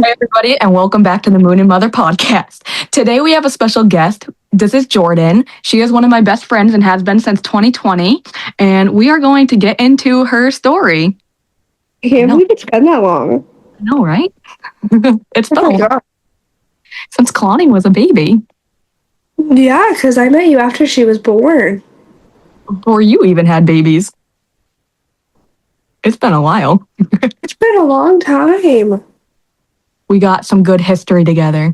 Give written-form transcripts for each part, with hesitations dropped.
Hi, everybody, and welcome back to the Moon and Mother podcast. Today, we have a special guest. This is Jordyn. She is one of my best friends and has been since 2020. And we are going to get into her story. I can't believe it's been that long. I know, right? It's been Oh a my long God. since Kalani was a baby. Yeah, because I met you after she was born. Before you even had babies. It's been a while. It's been a long time. We got some good history together,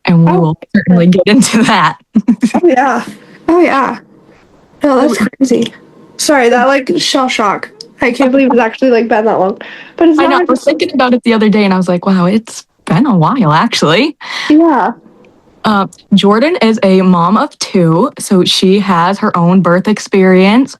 and we will certainly get into that. Oh, yeah. Oh, yeah. No, that's crazy. Sorry, that shell shock. I can't believe it's actually been that long. But it's I know. not. I was thinking about it the other day, and I was like, wow, it's been a while, actually. Yeah. Jordyn is a mom of two, so she has her own birth experience.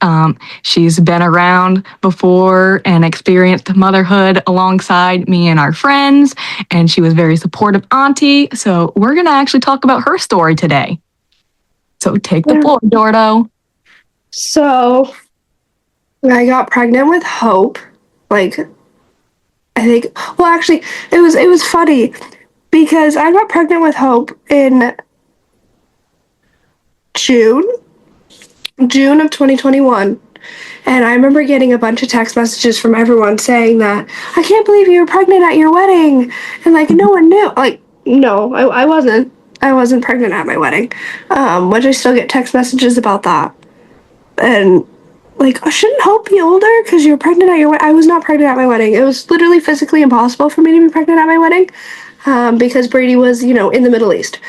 She's been around before and experienced motherhood alongside me and our friends, and she was very supportive auntie. So we're going to actually talk about her story today. So take the floor, Jordo. So I got pregnant with Hope. I think. Well, actually, it was funny because I got pregnant with Hope in June of 2021. And I remember getting a bunch of text messages from everyone saying that, I can't believe you were pregnant at your wedding. And no one knew. No, I wasn't. I wasn't pregnant at my wedding. Which I still get text messages about that. And shouldn't Hope be older because you were pregnant at your wedding? I was not pregnant at my wedding. It was literally physically impossible for me to be pregnant at my wedding because Brady was, in the Middle East.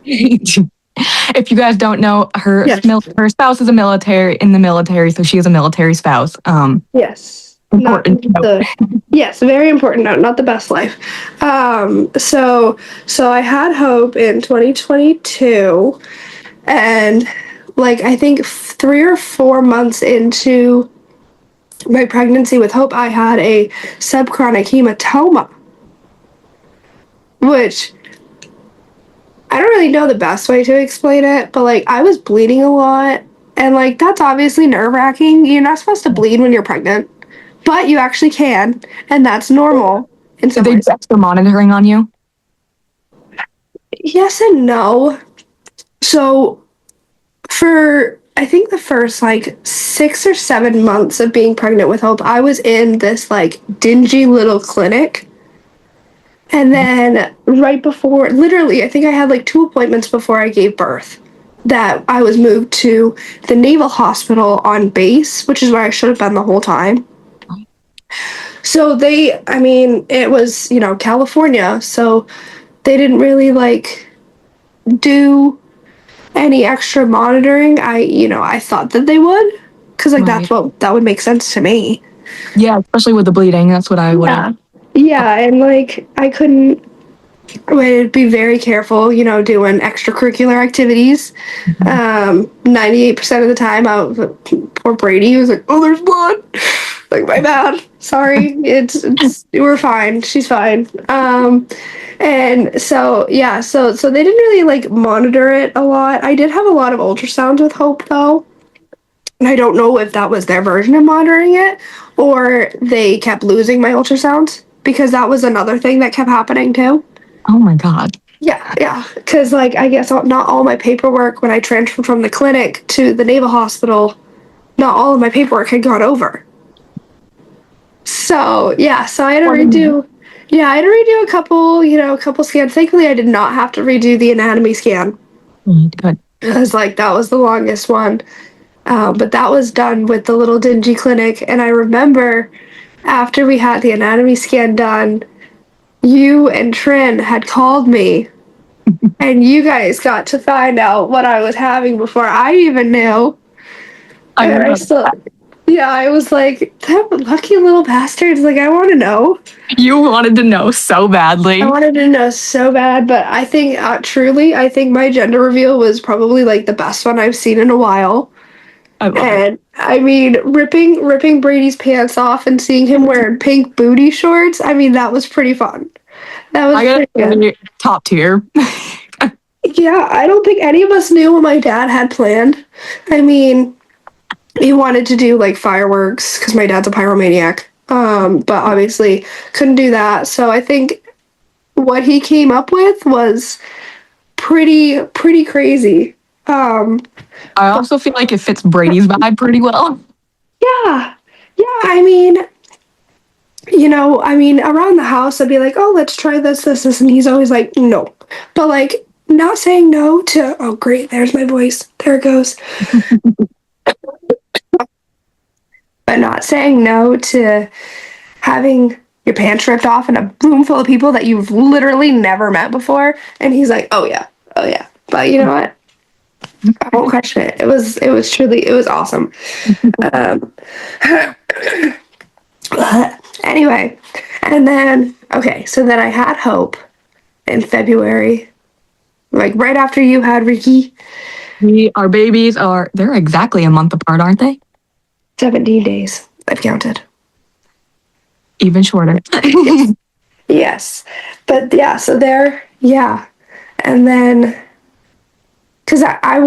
If you guys don't know, her spouse is in the military, so she is a military spouse. Yes. Important note. Yes, very important note. Not the best life. So I had Hope in 2022, and I think 3 or 4 months into my pregnancy with Hope, I had a subchronic hematoma, which I don't really know the best way to explain it, but I was bleeding a lot, and that's obviously nerve-wracking. You're not supposed to bleed when you're pregnant, but you actually can, and that's normal in some ways. Did they do extra monitoring on you? Yes and no. So for I think the first 6 or 7 months of being pregnant with Hope, I was in this dingy little clinic. And then right before, literally, I think I had 2 appointments before I gave birth, that I was moved to the Naval Hospital on base, which is where I should have been the whole time. So it was, California, so they didn't really do any extra monitoring. I thought that they would, because that would make sense to me. Yeah, especially with the bleeding. That's what I would have. Yeah, and I couldn't. I would be very careful, doing extracurricular activities. 98% of the time, poor Brady was like, "Oh, there's blood." My bad. Sorry. We're fine. She's fine. And so yeah, so they didn't really monitor it a lot. I did have a lot of ultrasounds with Hope though. And I don't know if that was their version of monitoring it or they kept losing my ultrasounds, because that was another thing that kept happening too. Oh my God. Yeah. Because I guess not all my paperwork when I transferred from the clinic to the Naval Hospital, not all of my paperwork had gone over. So yeah, I had to redo. Yeah, I had to redo a couple scans. Thankfully, I did not have to redo the anatomy scan. Good. Because that was the longest one. But that was done with the little dingy clinic. And I remember after we had the anatomy scan done, you and Trin had called me, and you guys got to find out what I was having before I even knew. I was like, that lucky little bastards. I want to know. You wanted to know so badly. I wanted to know so bad, but I think, truly, I think my gender reveal was probably the best one I've seen in a while. I love it. I mean, ripping Brady's pants off and seeing him wearing pink booty shorts, that was pretty fun. That was pretty good. Top tier. Yeah, I don't think any of us knew what my dad had planned. He wanted to do fireworks because my dad's a pyromaniac. But obviously couldn't do that. So I think what he came up with was pretty crazy. I also feel like it fits Brady's vibe pretty well. Yeah. Yeah, around the house, I'd be like, oh, let's try this, and he's always like, no. But like, not saying no to, oh, great, there's my voice. There it goes. But not saying no to having your pants ripped off in a room full of people that you've literally never met before. And he's like, oh, yeah, oh, yeah. But you know what? I won't question it. It was awesome. Um, anyway, and then, okay, so then I had Hope in February, like right after you had Ricky. Our babies they're exactly a month apart, aren't they? 17 days. I've counted. Even shorter. Yes. But yeah, so there, yeah. And then, because I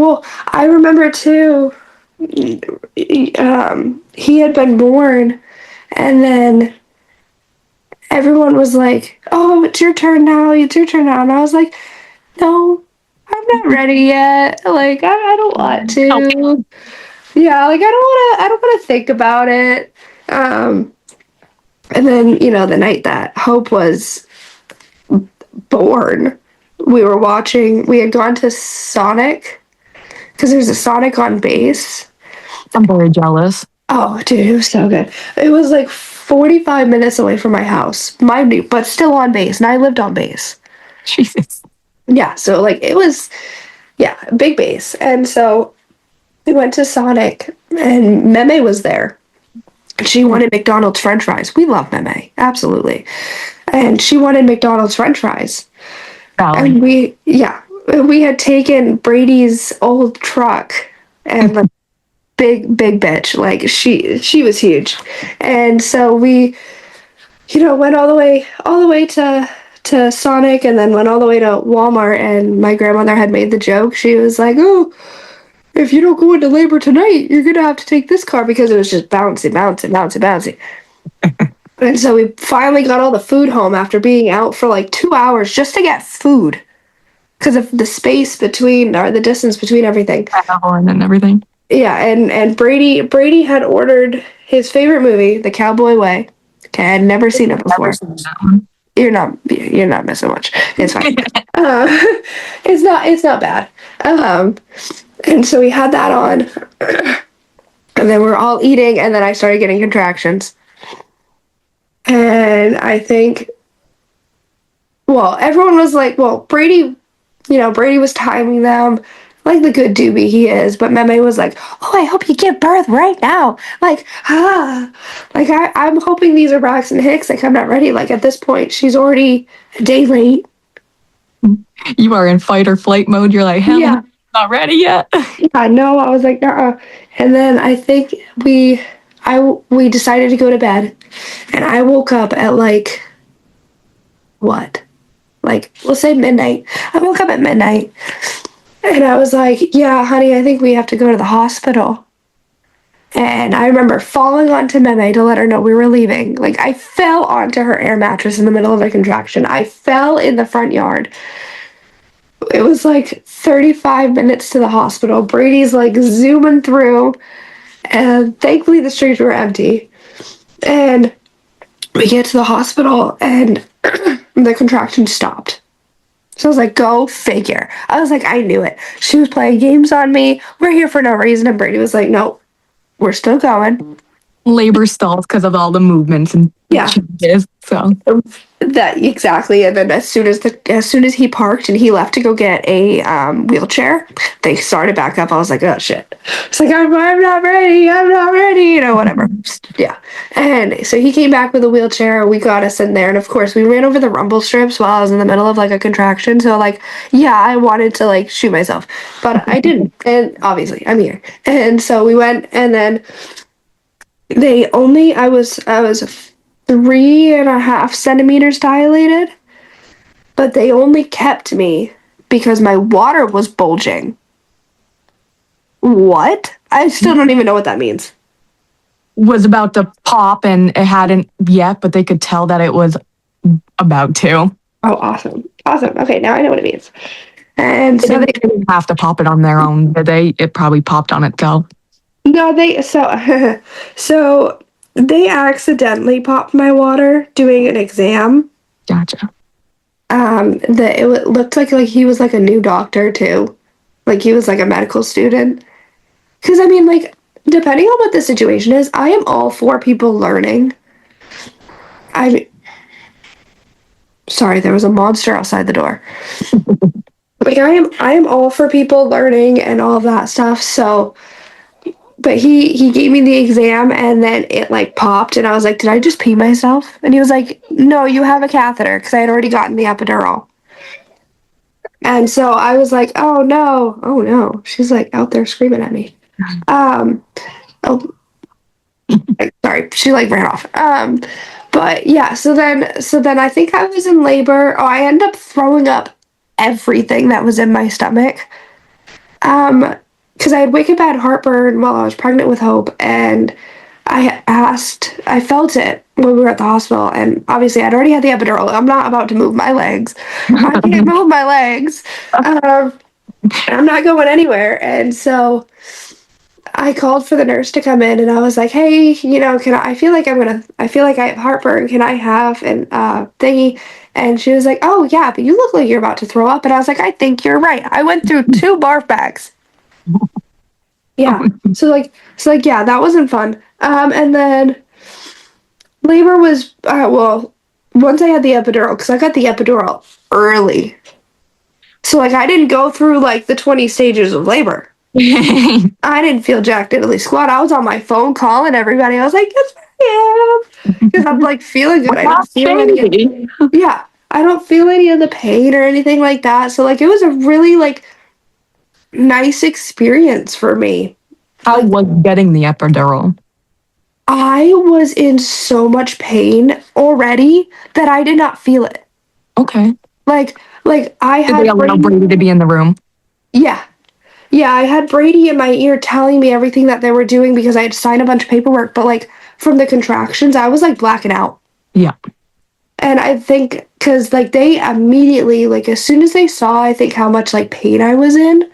remember too, he had been born, and then everyone was like, oh, it's your turn now, it's your turn now. And I was like, no, I'm not ready yet. Like, I don't want to. Yeah, like I don't wanna think about it. And then, the night that Hope was born, we had gone to Sonic, because there's a Sonic on base. I'm very jealous. Oh, dude, it was so good. It was like 45 minutes away from my house, mind you, but still on base, and I lived on base. Jesus. Yeah, so like it was, yeah, big base. And so we went to Sonic, and Meme was there. She wanted McDonald's French fries. We love Meme, absolutely. And she wanted McDonald's French fries. Valley. And we had taken Brady's old truck, and like big bitch, like she was huge. And so we, went all the way to Sonic, and then went all the way to Walmart, and my grandmother had made the joke. She was like, oh, if you don't go into labor tonight, you're gonna have to take this car, because it was just bouncy, bouncy, bouncy, bouncy. And so we finally got all the food home after being out for like 2 hours just to get food, because of the space between, or the distance between everything. And everything. Yeah, and Brady had ordered his favorite movie, The Cowboy Way. Okay, I'd never seen it before. You're not missing much. It's fine. It's not bad. And so we had that on, and then we're all eating, and then I started getting contractions. And I think, well, everyone was like, well, Brady was timing them like the good doobie he is, but Meme was like, oh, I hope you give birth right now. Like, I'm hoping these are Braxton Hicks. Like, I'm not ready. Like, at this point, she's already a day late. You are in fight or flight mode. You're like, hell, yeah. Not ready yet. I know. I was like, nah. And then I think we decided to go to bed, and I woke up at like, what? Like, let's say midnight. I woke up at midnight, and I was like, yeah, honey, I think we have to go to the hospital. And I remember falling onto Meme to let her know we were leaving. Like, I fell onto her air mattress in the middle of a contraction. I fell in the front yard. It was like 35 minutes to the hospital. Brady's like zooming through, and thankfully the streets were empty. And we get to the hospital, and the contraction stopped. So I was like, go figure. I was like, I knew it. She was playing games on me. We're here for no reason. And Brady was like, no, we're still going. Labor stalls because of all the movements and changes. So that exactly. And then as soon as he parked and he left to go get a wheelchair, they started back up. I was like, oh shit. It's like, I'm not ready. I'm not ready. Whatever. Yeah. And so he came back with a wheelchair. We got us in there, and of course we ran over the rumble strips while I was in the middle of like a contraction. So like, yeah, I wanted to like shoot myself, but I didn't. And obviously I'm here. And so we went, and then I was 3.5 centimeters dilated, but they only kept me because my water was bulging. What? I still don't even know what that means. Was about to pop, and it hadn't yet, but they could tell that it was about to. Oh, awesome. Awesome. Okay, now I know what it means. And They so didn't even have to pop it on their own, did they? It probably popped on itself. no, so they accidentally popped my water doing an exam. Gotcha. That it looked like he was like a new doctor too, like he was like a medical student. Because I mean, like depending on what the situation is, I am all for people learning. I sorry, there was a monster outside the door. Like I am all for people learning and all of that stuff. So, but he gave me the exam and then it like popped and I was like, did I just pee myself? And he was like, no, you have a catheter because I had already gotten the epidural. And so I was like, oh no, oh no. She's like out there screaming at me. Um, oh, sorry, she like ran off. But yeah, so then I think I was in labor. Oh, I ended up throwing up everything that was in my stomach. Because I had wicked bad heartburn while I was pregnant with Hope, and I felt it when we were at the hospital, and obviously I'd already had the epidural. I'm not about to move my legs. I can't move my legs. I'm not going anywhere. And so I called for the nurse to come in and I was like, hey, I feel like I have heartburn. Can I have an thingy? And she was like, oh, yeah, but you look like you're about to throw up. And I was like, I think you're right. I went through 2 barf bags. Yeah. So, yeah, that wasn't fun. And then labor was, well, once I had the epidural, because I got the epidural early. So, like, I didn't go through, like, the 20 stages of labor. I didn't feel jack diddly squat. I was on my phone calling everybody. I was like, yes, I am. Because I'm like feeling good. I don't feel any yeah. I don't feel any of the pain or anything like that. So like it was a really like nice experience for me. How was getting the epidural? I was in so much pain already that I did not feel it. Okay. Like I Did they had allow Brady to be in the room? yeah. Yeah, I had Brady in my ear telling me everything that they were doing because I had signed a bunch of paperwork, but like from the contractions, I was like blacking out. Yeah. And I think because like they immediately, like as soon as they saw, I think how much like pain I was in,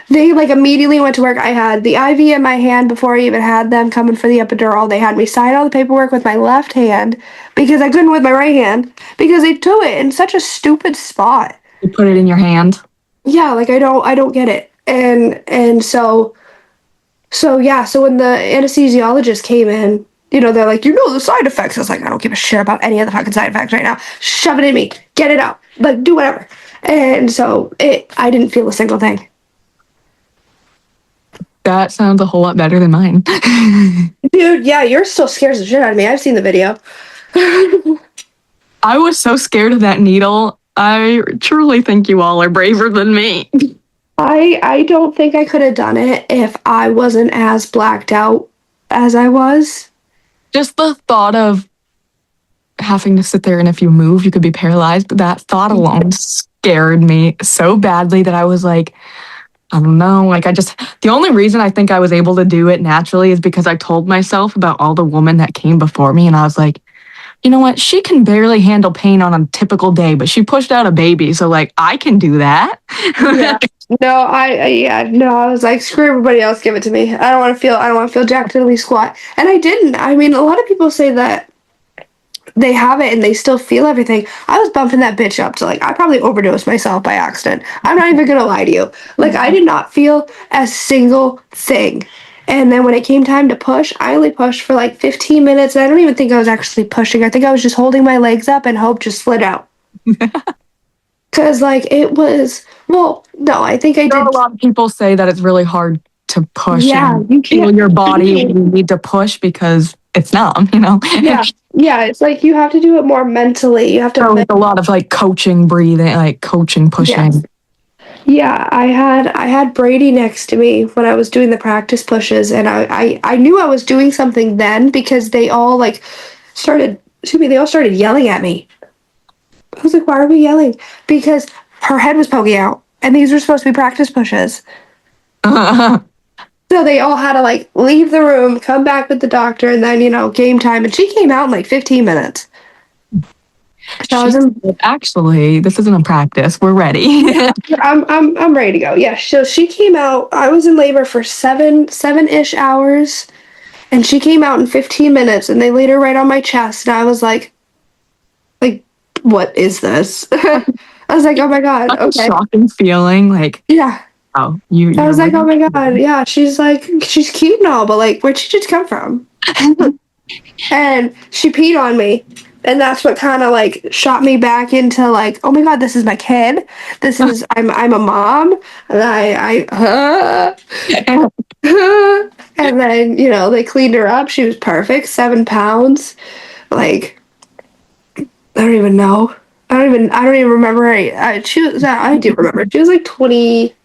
they like immediately went to work. I had the IV in my hand before I even had them coming for the epidural. They had me sign all the paperwork with my left hand because I couldn't with my right hand because they do it in such a stupid spot. You put it in your hand. Yeah, like I don't get it. And so yeah, so when the anesthesiologist came in, they're like, the side effects. I was like, I don't give a shit about any of the fucking side effects right now. Shove it in me. Get it out. Like, do whatever. And so I didn't feel a single thing. That sounds a whole lot better than mine. Dude, yeah, you're still scares the shit out of me. I've seen the video. I was so scared of that needle. I truly think you all are braver than me. I don't think I could have done it if I wasn't as blacked out as I was. Just the thought of having to sit there and if you move, you could be paralyzed. That thought alone scared me so badly that I was like, I don't know. Like, the only reason I think I was able to do it naturally is because I told myself about all the women that came before me. And I was like, you know what? She can barely handle pain on a typical day, but she pushed out a baby. So, like, I can do that. Yeah. No, I was like, screw everybody else, give it to me. I don't want to feel jack diddly squat. And I didn't. I mean, a lot of people say that they have it and they still feel everything. I was bumping that bitch up to like I probably overdosed myself by accident. I'm not even gonna lie to you. Like I did not feel a single thing. And then when it came time to push, I only pushed for like 15 minutes. And I don't even think I was actually pushing. I think I was just holding my legs up and Hope just slid out. Cause like it was no, I think I There are did. a lot of people say that it's really hard to push Yeah, and you feel can't. your body when you need to push because it's numb. Yeah, it's like you have to do it more mentally. You have to. So it's a lot of like coaching, breathing, like coaching, pushing. Yes. Yeah, I had Brady next to me when I was doing the practice pushes, and I knew I was doing something then because they all like started. Excuse me, they all started yelling at me. I was like, why are we yelling? Because her head was poking out, and these were supposed to be practice pushes. So they all had to like leave the room, come back with the doctor, and then game time. And she came out in like 15 minutes. So I She was in, said, actually, this isn't a practice. We're ready. I'm ready to go. Yeah. So she came out. I was in labor for seven-ish hours, and she came out in 15 minutes, and they laid her right on my chest, and I was like, what is this? I was like, oh my God. Such a Okay. shocking feeling. Like, Yeah. oh, I you're was like, oh ready. my God. Yeah. She's cute and all, but like, where'd she just come from? And she peed on me. And that's what kind of like shot me back into like, oh my God, this is my kid. I'm a mom, and and then they cleaned her up. She was perfect, 7 pounds. Like, I don't even know. I don't even remember her. I do remember. She was like 20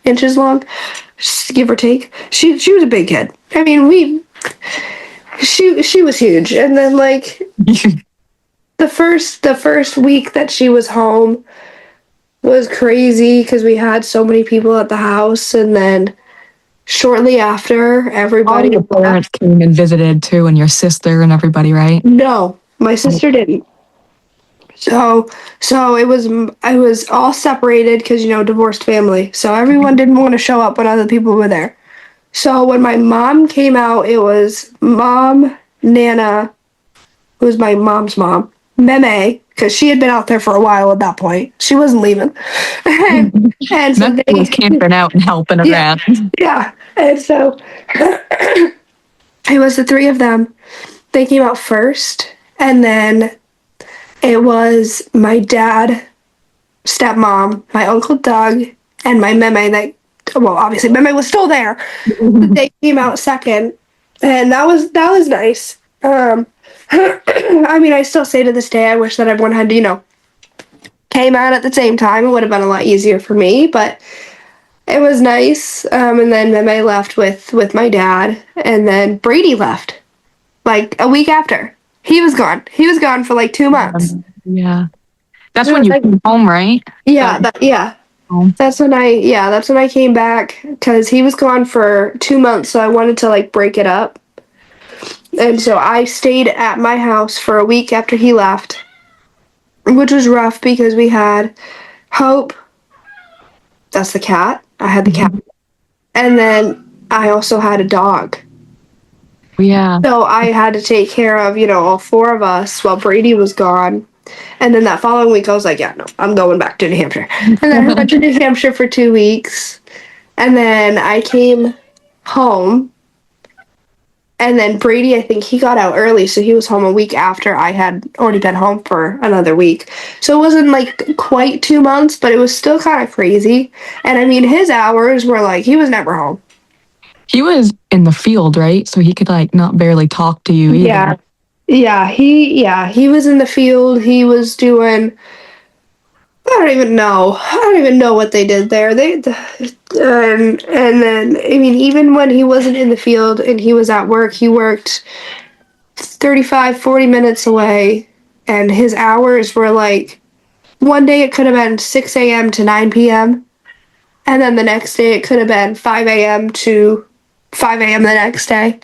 inches long, give or take. She was a big kid. I mean, she was huge. And then like the first week that she was home was crazy because we had so many people at the house, and then shortly after All everybody your parents left. came and visited too, and your sister and everybody, right? No, my sister didn't. So it was all separated because divorced family. So everyone didn't want to show up when other people were there. So when my mom came out, it was mom, Nana, who was my mom's mom, Meme, because she had been out there for a while at that point. She wasn't leaving. and and so That was they camping out and helping yeah, around. yeah. And so it was the three of them. They came out first, and then it was my dad, stepmom, my uncle Doug, and my meme well, obviously meme was still there. They came out second, and that was nice. I mean, I still say to this day, I wish that everyone had, came out at the same time. It would have been a lot easier for me, but it was nice. And then meme left with my dad, and then Brady left like a week after. He was gone. He was gone for like 2 months. Yeah. That's And I when was you like, came home, right? yeah, yeah. Home. That's when I came back because he was gone for 2 months, so I wanted to like break it up. And so I stayed at my house for a week after he left, which was rough because we had Hope, that's the cat. I had the cat. And then I also had a dog. Yeah. So I had to take care of, all four of us while Brady was gone. And then that following week, I was like, yeah, no, I'm going back to New Hampshire. And then I went to New Hampshire for 2 weeks. And then I came home. And then Brady, I think he got out early, so he was home a week after I had already been home for another week. So it wasn't like quite 2 months, but it was still kind of crazy. And I mean, his hours were like, he was never home. He was in the field, right? So he could like not barely talk to you Yeah. either. Yeah, he was in the field. He was doing, I don't even know what they did there. And then I mean, even when he wasn't in the field and he was at work, he worked 35, 40 minutes away, and his hours were like, one day it could have been 6 a.m. to 9 p.m., and then the next day it could have been 5 a.m. to 5 a.m. the next day.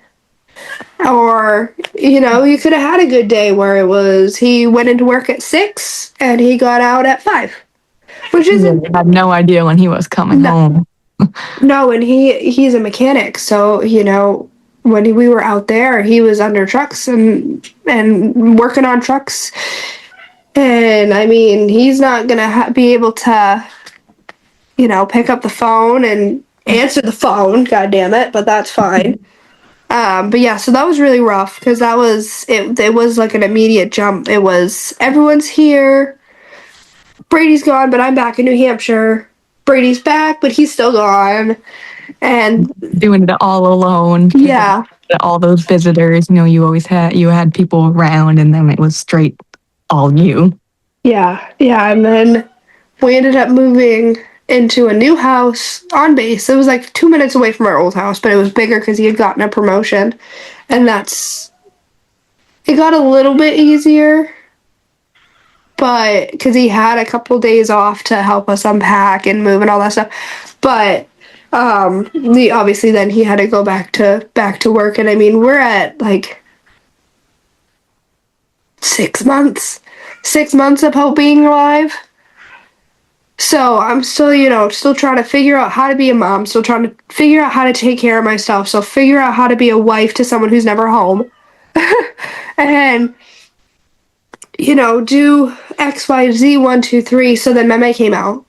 Or, you could have had a good day where it was he went into work at 6 and he got out at 5, which Yeah, isn't. I had no idea when he was coming No, home. no, and he's a mechanic, so when we were out there, he was under trucks and working on trucks. And I mean, he's not gonna be able to, pick up the phone and answer the phone. God damn it! But that's fine. But yeah, so that was really rough because that was it. It was like an immediate jump. It was everyone's here. Brady's gone, but I'm back in New Hampshire. Brady's back, but he's still gone. And Doing it all alone. yeah, All those visitors, you had people around, and then it was straight all you. yeah. And then we ended up moving into a new house on base. It was like 2 minutes away from our old house, but it was bigger because he had gotten a promotion. And it got a little bit easier, but because he had a couple days off to help us unpack and move and all that stuff. But obviously then he had to go back to work. And I mean, we're at like 6 months. 6 months of Hope being alive. So I'm still, still trying to figure out how to be a mom, still trying to figure out how to take care of myself, so figure out how to be a wife to someone who's never home. And, do X, Y, Z, 1, 2, 3. So then Meme came out.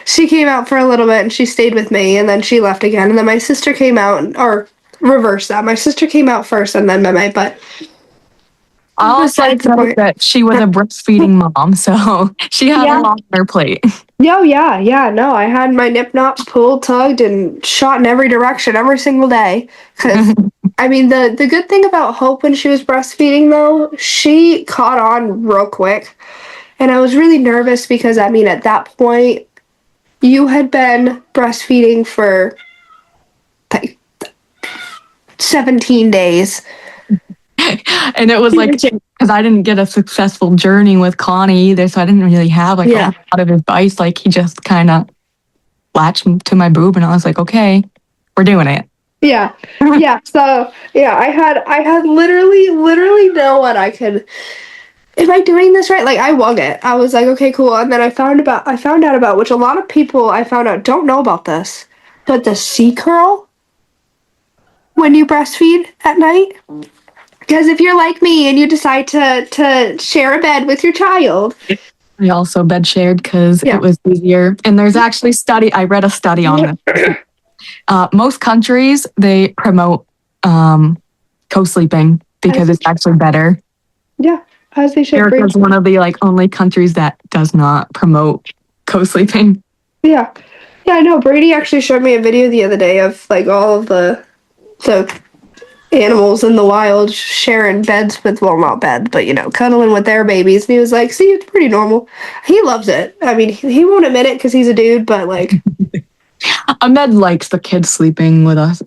She came out for a little bit and she stayed with me and then she left again. And then my sister came out, or reverse that. My sister came out first and then Meme, but I'll also note that she was a breastfeeding mom, so she had a lot on her plate. Yeah. No, I had my nip nop pulled, tugged, and shot in every direction every single day. Because, I mean, the good thing about Hope when she was breastfeeding, though, she caught on real quick. And I was really nervous because, I mean, at that point, you had been breastfeeding for like 17 days. And it was like, because I didn't get a successful journey with Connie either, so I didn't really have a lot of advice. Like, he just kind of latched to my boob, and I was like, okay, we're doing it. Yeah. So I had literally no one I could. Am I doing this right? Like, I wung it. I was like, okay, cool. And then I found out about, which a lot of people I found out don't know about this, but the C curl when you breastfeed at night. Because if you're like me and you decide to share a bed with your child. I also bed shared because it was easier. And there's actually I read a study on this. Most countries, they promote co-sleeping because it's actually better. Yeah, as they should. America's one of the only countries that does not promote co-sleeping. Yeah, I know. Brady actually showed me a video the other day of all of the animals in the wild sharing beds with, well, not beds, but cuddling with their babies. And he was like, see, it's pretty normal. He loves it. I mean, he won't admit it because he's a dude, but Ahmed likes the kids sleeping with us.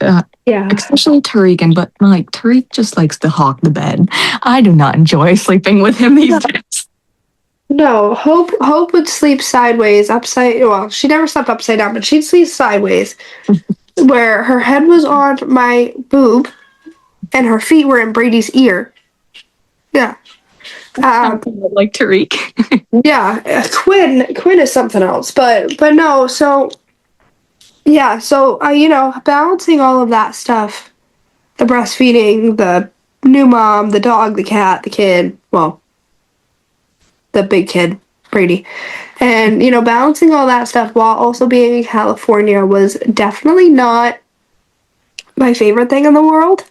Especially Tariq, but Tariq just likes to hawk the bed. I do not enjoy sleeping with him these days. No, Hope would sleep sideways, well, she never slept upside down, but she'd sleep sideways, where her head was on my boob, and her feet were in Brady's ear. Yeah. Like Tariq. Yeah. Quinn is something else. But no, so yeah, so balancing all of that stuff, the breastfeeding, the new mom, the dog, the cat, the kid, well, the big kid, Brady. And, balancing all that stuff while also being in California was definitely not my favorite thing in the world.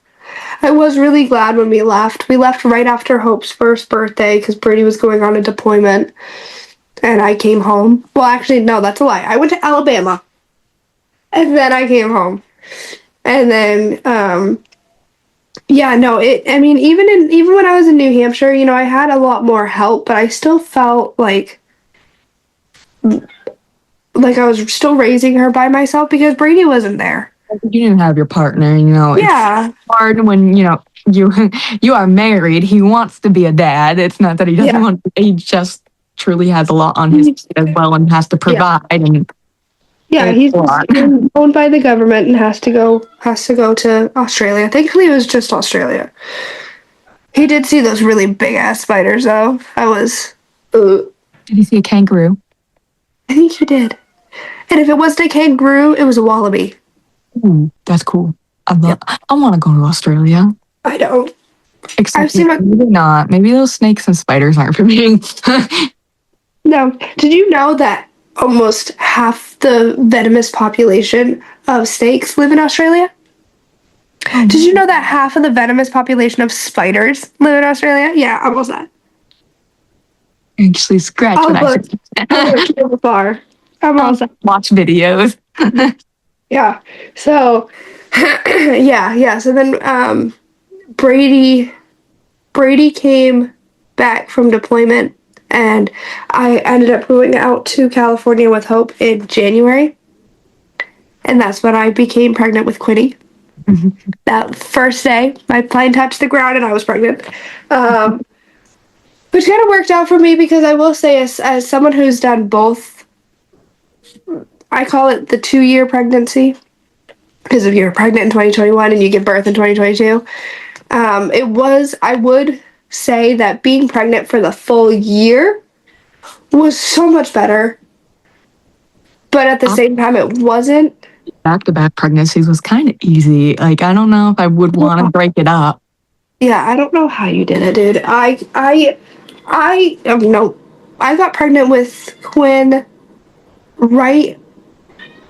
I was really glad when we left. We left right after Hope's first birthday because Brady was going on a deployment. And I came home. Well, actually, no, that's a lie. I went to Alabama. And then I came home. And then, even when I was in New Hampshire, I had a lot more help, but I still felt like I was still raising her by myself because Brady wasn't there. You didn't have your partner, Yeah. It's hard when, you are married. He wants to be a dad. It's not that he doesn't want to, he just truly has a lot on his plate as well and has to provide. And he's owned by the government and has to go to Australia. Thankfully, it was just Australia. He did see those really big ass spiders, though. Did he see a kangaroo? I think he did. And if it wasn't a kangaroo, it was a wallaby. Ooh, that's cool. I want to go to Australia. I don't. Except maybe not. Maybe those snakes and spiders aren't for me. No. Did you know that almost half the venomous population of snakes live in Australia? Did you know that half of the venomous population of spiders live in Australia? Yeah, almost that. Actually, scratch what I said. Far. Watch videos. Yeah. So, So then, Brady came back from deployment, and I ended up going out to California with Hope in January, and that's when I became pregnant with Quinny. Mm-hmm. That first day, my plane touched the ground, and I was pregnant. Which kind of worked out for me because I will say, as someone who's done both. I call it the 2-year pregnancy because if you're pregnant in 2021 and you give birth in 2022, I would say that being pregnant for the full year was so much better, but at the same time, it wasn't. Back-to-back pregnancies was kind of easy. Like, I don't know if I would want to break it up. Yeah, I don't know how you did it, dude. No, I got pregnant with Quinn right.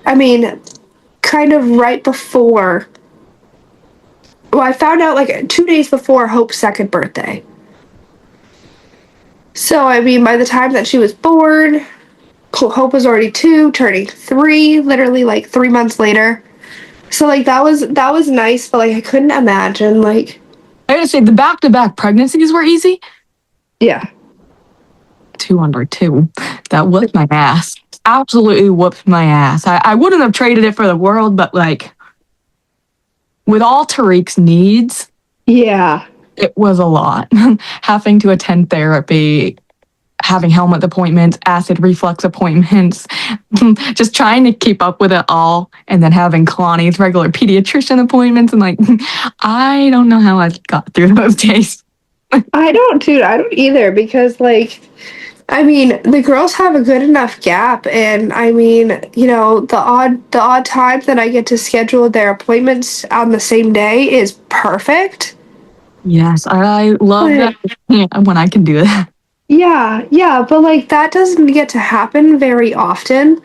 I mean, kind of right before. Well, I found out like 2 days before Hope's second birthday. So, I mean, by the time that she was born, Hope was already 2, turning 3, literally like 3 months later. So, like, that was nice, but like I couldn't imagine like, I gotta say, the back-to-back pregnancies were easy. yeah, 2 under 2. That whooped my ass. Absolutely whooped my ass. I wouldn't have traded it for the world, but like, with all Tariq's needs, yeah, it was a lot. Having to attend therapy, having helmet appointments, acid reflux appointments, just trying to keep up with it all, and then having Kalani's regular pediatrician appointments. And like, I don't know how I got through those days. I don't, dude. I don't either because like, I mean, the girls have a good enough gap, and I mean, the odd time that I get to schedule their appointments on the same day is perfect. Yes, I love But that. Yeah, when I can do that. yeah, yeah, but like that doesn't get to happen very often,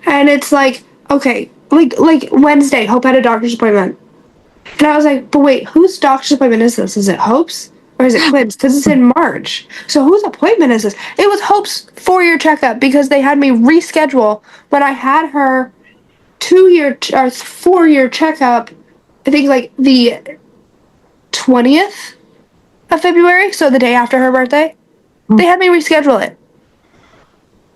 and it's like, okay, like Wednesday, Hope had a doctor's appointment, and I was like, but wait, whose doctor's appointment is this? Is it Hope's or is it Quinn's? Because it's in March. So whose appointment is this? It was Hope's 4-year checkup because they had me reschedule when I had her 2-year or 4-year checkup. I think like the 20th of February, so the day after her birthday. They had me reschedule it.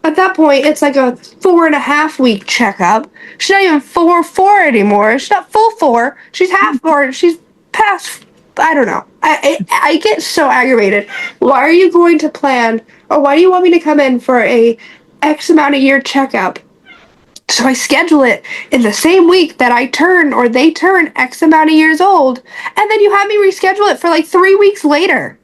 At that point, it's like a 4.5 week checkup. She's not even 4 anymore. She's not full 4. She's half 4. She's past. I don't know. I get so aggravated. Why are you going to plan, or why do you want me to come in for a X amount of year checkup? So I schedule it in the same week that I turn or they turn X amount of years old, and then you have me reschedule it for like 3 weeks later.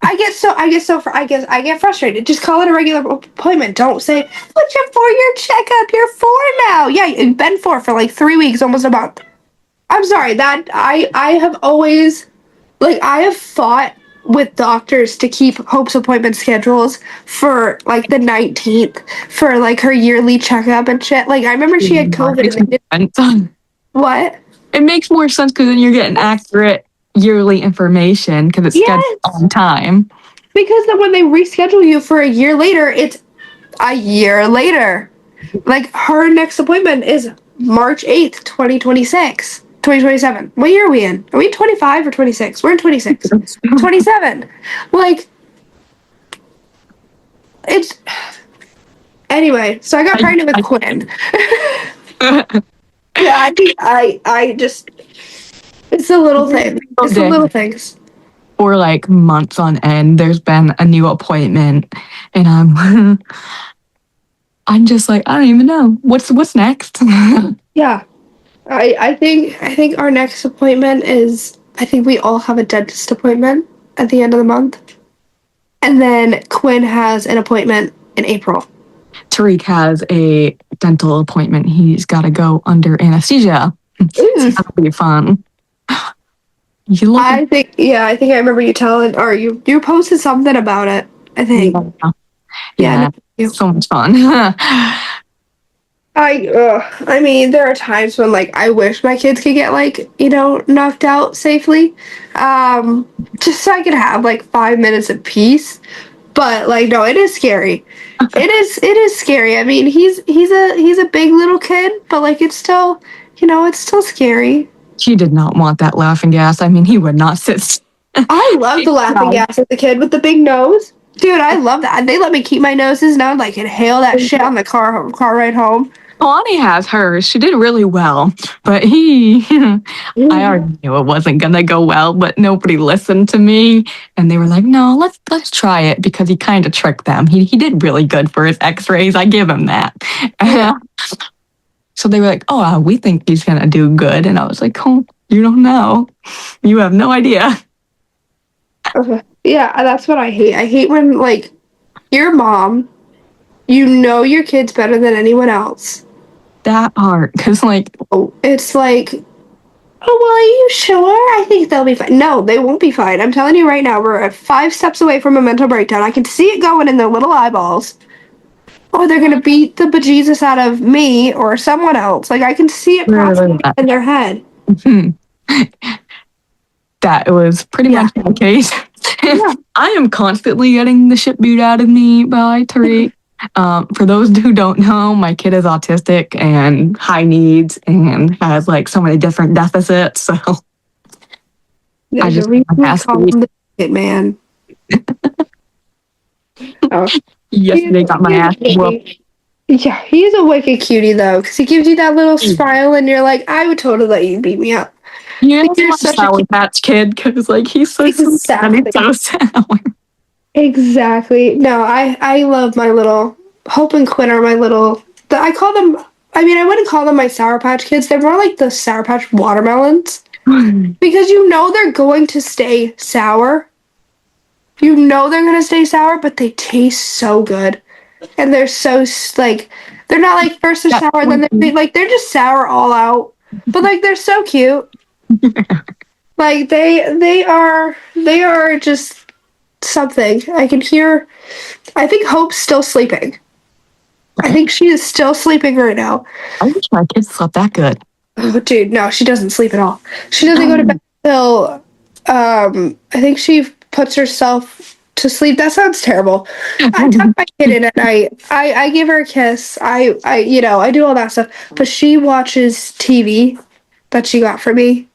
I get frustrated. Just call it a regular appointment. Don't say, what's your 4-year checkup? You're 4 now. Yeah, you've been 4 for like 3 weeks, almost a month. I'm sorry, that I have always, like, I have fought with doctors to keep Hope's appointment schedules for like the 19th for like her yearly checkup and shit. Like, I remember she had COVID and they did, what? It makes more sense because then you're getting accurate yearly information because it's scheduled Yes, on time. because then when they reschedule you for a year later, it's a year later. Like, her next appointment is March 8th, 2026. 2027. What year are we in? Are we 25 or 26? We're in 26. 27. Like, it's. Anyway, so I got pregnant with Quinn. Yeah, I just. It's the little thing. It's the little things. For like months on end, there's been a new appointment, and I'm just like, I don't even know what's next. Yeah. I think our next appointment is, I think we all have a dentist appointment at the end of the month. And then Quinn has an appointment in April. Tariq has a dental appointment. He's got to go under anesthesia. That'll be fun. I think I remember you telling, or you posted something about it, I think. Yeah. So much fun. I mean, there are times when like I wish my kids could get like, knocked out safely, just so I could have like 5 minutes of peace. But like, no, it is scary. It is scary. I mean, he's a big little kid, but like it's still, it's still scary. He did not want that laughing gas. I mean, he would not sit. I love the laughing gas as a kid with the big nose. Dude, I love that. They let me keep my noses now, like inhale that shit on the car ride home. Lonnie has hers. She did really well, but I already knew it wasn't gonna go well. But nobody listened to me, and they were like, "No, let's try it," because he kind of tricked them. He did really good for his X-rays. I give him that. Yeah. So they were like, "Oh, we think he's gonna do good," and I was like, "Oh, you don't know. You have no idea." Yeah, that's what I hate. I hate when, like, your mom, you know your kids better than anyone else. That part, because like, Oh, it's like, oh, well, are you sure? I think they'll be fine. No, they won't be fine. I'm telling you right now, we're at 5 steps away from a mental breakdown. I can see it going in their little eyeballs. Or they're gonna beat the bejesus out of me or someone else. Like, I can see it processing in their head. that was pretty Yeah. much the case. Yeah. I am constantly getting the shit beat out of me by Tariq. For those who don't know, my kid is autistic and high needs and has like so many different deficits. So There's a just reason we has to call be. him the shit man. Oh, Yesterday got my ass whooped. yeah, he's a wicked cutie though, because he gives you that little smile, and you're like, I would totally let you beat me up. Yeah, Like, it's you're my such a Sour cute. Patch Kid because like he's so sweet and Exactly. he's so sour. Exactly. No, I love my little Hope and Quinn are my little. I call them. I mean, I wouldn't call them my Sour Patch Kids. They're more like the Sour Patch watermelons because you know they're going to stay sour. You know they're gonna stay sour, but they taste so good, and they're so like they're not like first they're That sour, then they're sweet. Like they're just sour all out. But like they're so cute. Like they are just something. I can hear. I think Hope's still sleeping. I think she is still sleeping right now. I wish my kids slept that good. Oh, dude, no, she doesn't sleep at all. She doesn't go to bed till I think she puts herself to sleep. That sounds terrible. I tuck my kid in at night. I give her a kiss. I do all that stuff. But she watches TV that she got for me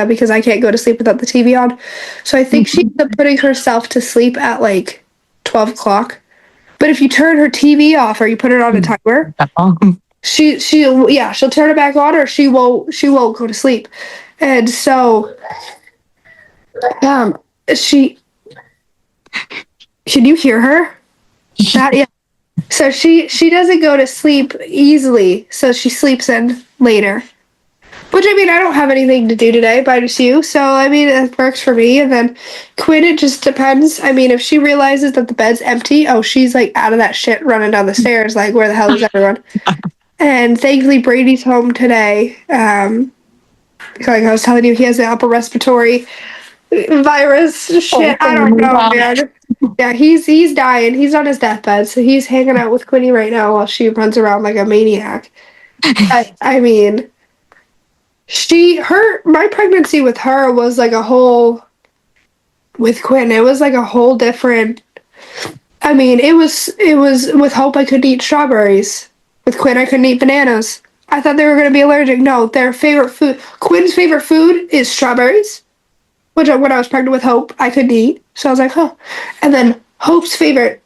because I can't go to sleep without the TV on. So I think she ends up putting herself to sleep at like 12 o'clock. But if you turn her TV off or you put it on a timer, she'll turn it back on or she won't go to sleep. And so she can you hear her? That yeah. So she doesn't go to sleep easily, so she sleeps in later. Which I mean, I don't have anything to do today, but just you. So I mean, it works for me. And then Quinn, it just depends. I mean, if she realizes that the bed's empty, oh, she's like out of that shit, running down the stairs. Like, where the hell is everyone? And thankfully, Brady's home today. Like I was telling you, he has the upper respiratory virus. Shit, I don't know, man. Yeah, he's dying. He's on his deathbed, so he's hanging out with Quinny right now while she runs around like a maniac. I mean, my pregnancy with her was like a whole with Quinn. It was like a whole different. I mean, it was with Hope I couldn't eat strawberries. With Quinn I couldn't eat bananas. I thought they were going to be allergic. No, their favorite food. Quinn's favorite food is strawberries, which when I was pregnant with Hope I couldn't eat. So I was like, huh. And then Hope's favorite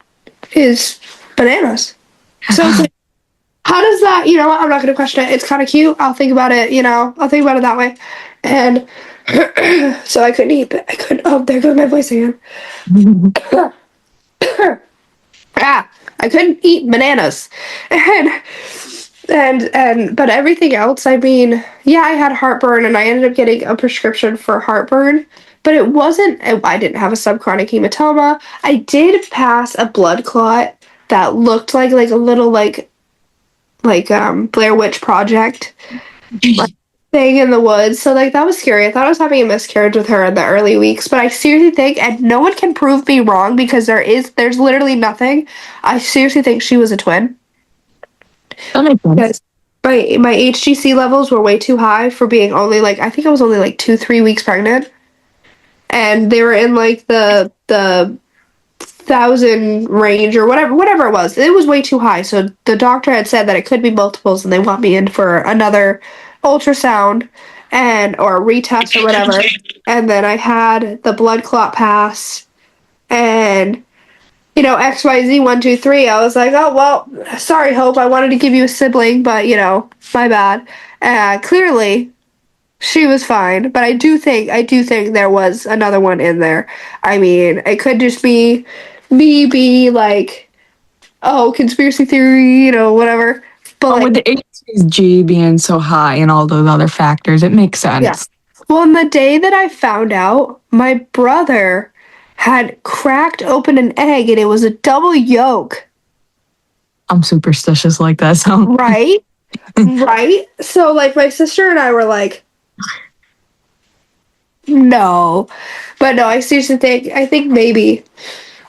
is bananas. So it's like, how does that? You know what? I'm not going to question it. It's kind of cute. I'll think about it. I'll think about it that way. And so I couldn't eat. But I couldn't. Oh, there goes my voice again. I couldn't eat bananas, and but everything else. I mean, yeah, I had heartburn, and I ended up getting a prescription for heartburn, but it wasn't. I didn't have a subchronic hematoma. I did pass a blood clot that looked like a little Blair Witch Project thing in the woods. So like that was scary. I thought I was having a miscarriage with her in the early weeks, but I seriously think, and no one can prove me wrong because there's literally nothing. I seriously think she was a twin. That makes sense. Because my HGC levels were way too high for being only like I think I was only like 2-3 weeks pregnant, and they were in like the thousand range or whatever it was. It was way too high. So the doctor had said that it could be multiples, and they want me in for another ultrasound or a retest or whatever. And then I had the blood clot pass, and XYZ 1 2 3. I was like, oh well, sorry, Hope. I wanted to give you a sibling, but my bad. Clearly, she was fine, but I do think there was another one in there. I mean, it could just be me be like, oh, conspiracy theory, whatever. But With like, the HCG being so high and all those other factors, it makes sense. yeah. Well, on the day that I found out, my brother had cracked open an egg and it was a double yolk. I'm superstitious like that, so Right? Right? So, like, my sister and I were like, no. But no, I seriously think maybe.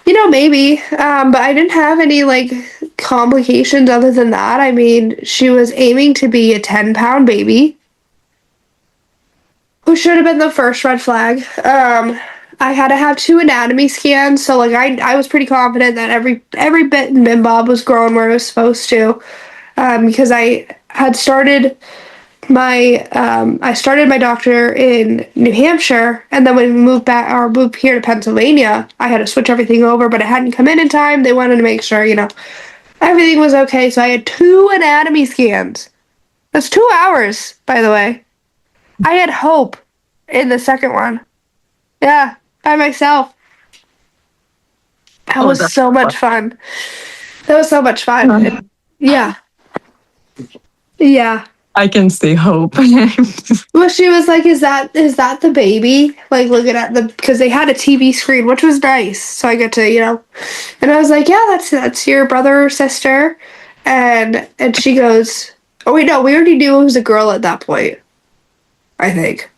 Maybe. But I didn't have any, like, complications other than that. I mean, she was aiming to be a 10-pound baby, who should have been the first red flag. I had to have 2 anatomy scans, so like I was pretty confident that every bit and bob was growing where it was supposed to, because I started my doctor in New Hampshire, and then when we moved here to Pennsylvania, I had to switch everything over, but it hadn't come in time. They wanted to make sure everything was okay, so I had 2 anatomy scans. That's 2 hours, by the way. I had hope in the second one. Yeah, by myself. That oh, was that's so much fun. That was so much fun. Yeah. Yeah. I can see hope. Well, she was like, "Is that the baby?" Like looking at because they had a TV screen, which was nice. So I get to, and I was like, "Yeah, that's your brother or sister," and she goes, "Oh wait, no, we already knew it was a girl at that point. I think.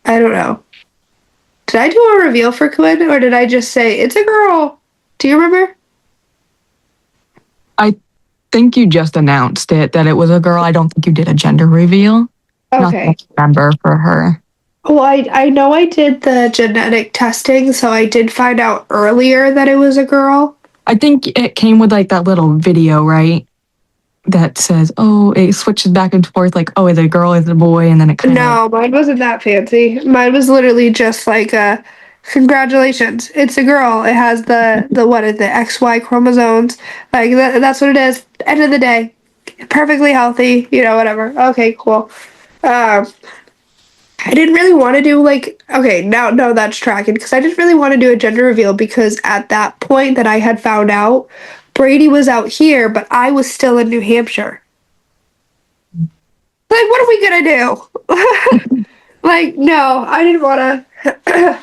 I don't know. Did I do a reveal for Quinn, or did I just say it's a girl? Do you remember?" I think you just announced it that it was a girl. I don't think you did a gender reveal. Not that Okay. I remember for her. Well, I know I did the genetic testing, so I did find out earlier that it was a girl. I think it came with like that little video, right? That says, oh, it switches back and forth, like, oh, is it a girl, is it a boy, and then it kind of like, No, mine wasn't that fancy. Mine was literally just like, congratulations, it's a girl. It has the what is the XY chromosomes. Like that's what it is. End of the day, perfectly healthy. Whatever. Okay, cool. Um, I didn't really want to do like okay, now no, that's tracking because I didn't really want to do a gender reveal because at that point that I had found out, Brady was out here, but I was still in New Hampshire. Like, what are we gonna do? Like, no, I didn't want to.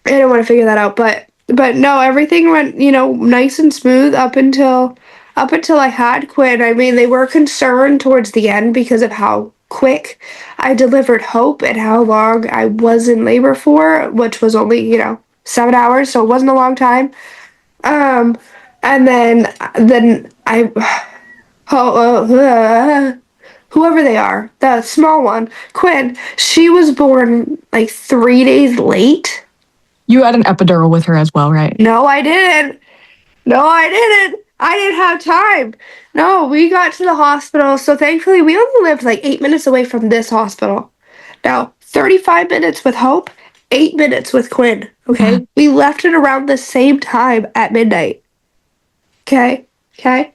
I didn't want to figure that out, but no, everything went nice and smooth up until I had Quinn. I mean, they were concerned towards the end because of how quick I delivered Hope and how long I was in labor for, which was only 7 hours, so it wasn't a long time. Um, and then I oh, whoever they are, the small one, Quinn, she was born like 3 days late. you had an epidural with her as well, right? No, I didn't. No, I didn't. I didn't have time. No, we got to the hospital. So thankfully, we only lived like 8 minutes away from this hospital. Now, 35 minutes with Hope, 8 minutes with Quinn. Okay. We left it around the same time at midnight. Okay. Okay.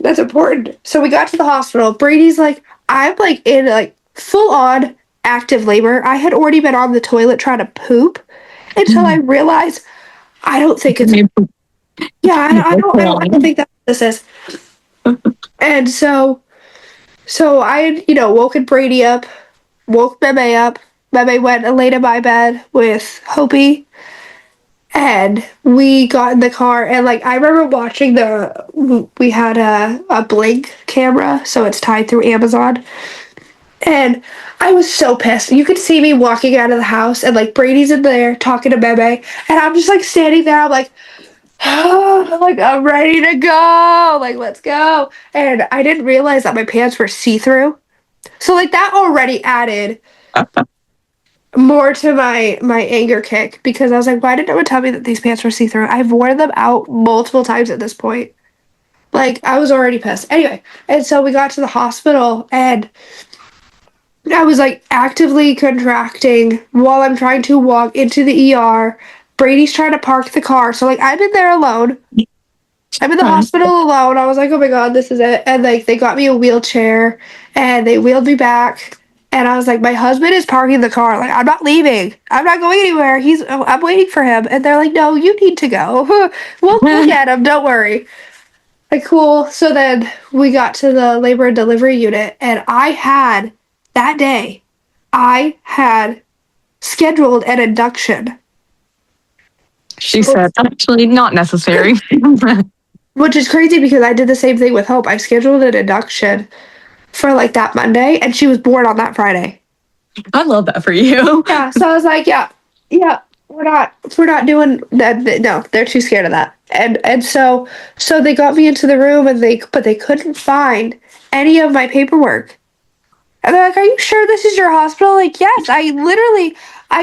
That's important. So we got to the hospital. Brady's like, I'm like in like full on active labor. I had already been on the toilet trying to poop until I realized I don't think it's yeah, I don't think that's what this is. And so I had, woken Brady up, woke Bebe up. Bebe went and laid in my bed with Hopi, and we got in the car. And like I remember watching we had a Blink camera, so it's tied through Amazon. And I was so pissed. You could see me walking out of the house, and like Brady's in there talking to Bebe, and I'm just like standing there. I'm like, like I'm ready to go. Like let's go. And I didn't realize that my pants were see-through. So like that already added more to my anger kick because I was like, why didn't no one tell me that these pants were see-through? I've worn them out multiple times at this point. Like I was already pissed. Anyway, and so we got to the hospital and I was like actively contracting while I'm trying to walk into the ER. Brady's trying to park the car. So like I'm in there alone. I'm in the hospital alone. I was like, oh my God, this is it. And like they got me a wheelchair and they wheeled me back. And I was like, my husband is parking the car. Like, I'm not leaving. I'm not going anywhere. I'm waiting for him. And they're like, no, you need to go. We'll get him. Don't worry. Like, cool. So then we got to the labor and delivery unit. And that day, I had scheduled an induction. She said, actually, not necessary. Which is crazy because I did the same thing with Hope. I scheduled an induction for like that Monday, and she was born on that Friday. I love that for you. Yeah, so I was like, yeah, we're not doing that. No, they're too scared of that. And so they got me into the room, and but they couldn't find any of my paperwork. And they're like, "Are you sure this is your hospital?" Like, yes, I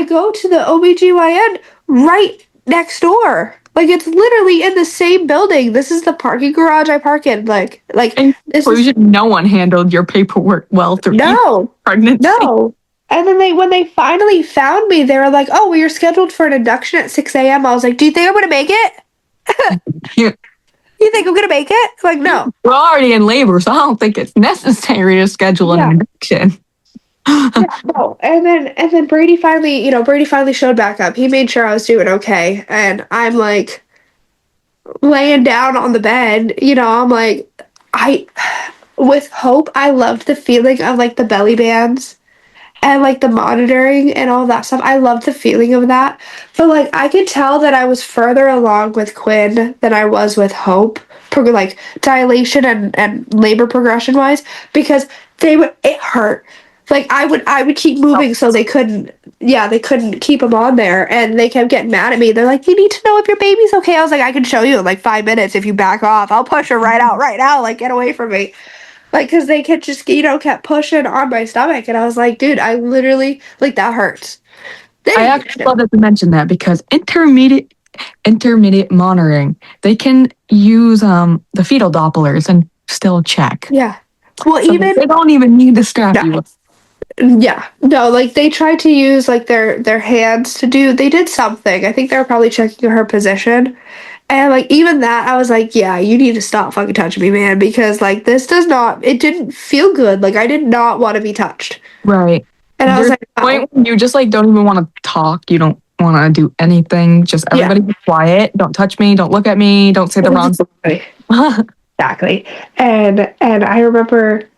go to the OBGYN right next door. Like, it's literally in the same building. This is the parking garage I park in. In this conclusion, no one handled your paperwork well through pregnancy. no. And then when they finally found me, they were like, "Oh, well, you're scheduled for an induction at 6 a.m." I was like, "Do you think I'm gonna make it? You think I'm gonna make it?" Like, no. We're already in labor, so I don't think it's necessary to schedule an induction. Yeah, no. And then Brady finally showed back up. He made sure I was doing okay. And I'm like laying down on the bed, I'm like, with Hope, I loved the feeling of like the belly bands and like the monitoring and all that stuff. I loved the feeling of that. But like I could tell that I was further along with Quinn than I was with Hope, like dilation and labor progression wise, because it hurt. Like I would keep moving so they couldn't keep him on there, and they kept getting mad at me. They're like, "You need to know if your baby's okay." I was like, "I can show you in like 5 minutes if you back off. I'll push her right out right now. Like, get away from me." Like, because they kept just, kept pushing on my stomach. And I was like, dude, I literally, like, that hurts. I actually love that you mentioned that because intermediate monitoring, they can use the fetal Dopplers and still check. Yeah. Well, so even they don't even need to strap you. Yeah. No, like they tried to use like their hands they did something. I think they were probably checking her position. And like even that, I was like, yeah, you need to stop fucking touching me, man, because like it didn't feel good. Like I did not want to be touched. Right. And I was like, point when you just like don't even want to talk. You don't want to do anything. Just everybody be quiet. Don't touch me. Don't look at me. Don't say the wrong thing. Exactly. And I remember